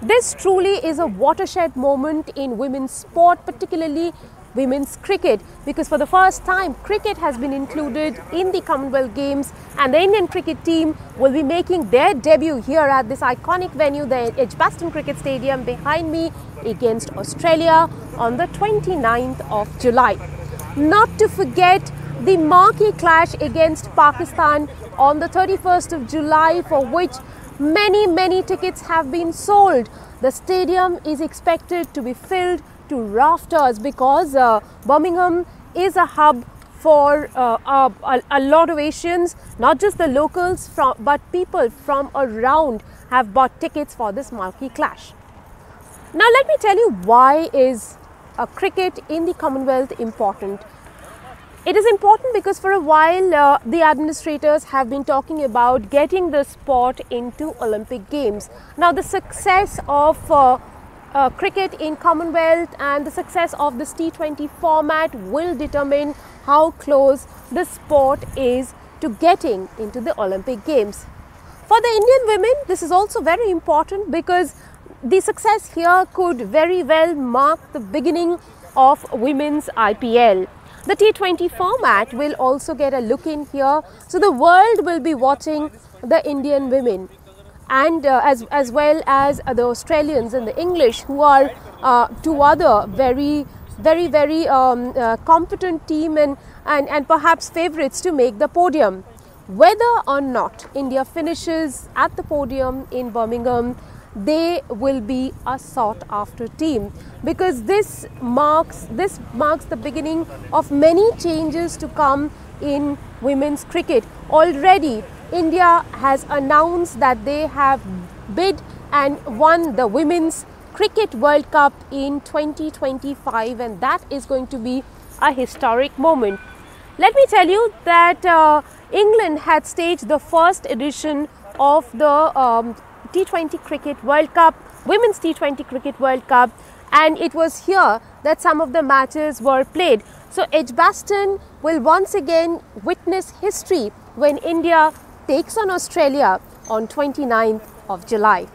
This truly is a watershed moment in women's sport, particularly women's cricket, because for the first time cricket has been included in the Commonwealth Games, and the Indian cricket team will be making their debut here at this iconic venue, the Edgbaston Cricket Stadium behind me, against Australia on the 29th of July. Not to forget the marquee clash against Pakistan on the 31st of July, for which many tickets have been sold. The stadium is expected to be filled to rafters because Birmingham is a hub for a lot of Asians, not just the locals, but people from around have bought tickets for this marquee clash. Now let me tell you, why is cricket in the Commonwealth important? It is important because for a while the administrators have been talking about getting the sport into Olympic Games. Now the success of cricket in Commonwealth and the success of this T20 format will determine how close the sport is to getting into the Olympic Games. For the Indian women, this is also very important because the success here could very well mark the beginning of women's IPL. The T20 format will also get a look in here, so the world will be watching the Indian women, and as well as the Australians and the English, who are two other very competent team and perhaps favourites to make the podium. Whether or not India finishes at the podium in Birmingham, they will be a sought after team, because this marks the beginning of many changes to come in women's cricket. Already India has announced that they have bid and won the Women's Cricket World Cup in 2025, and that is going to be a historic moment. Let me tell you that England had staged the first edition of the T20 Cricket World Cup, Women's T20 Cricket World Cup, and it was here that some of the matches were played. So Edgbaston will once again witness history when India takes on Australia on 29th of July.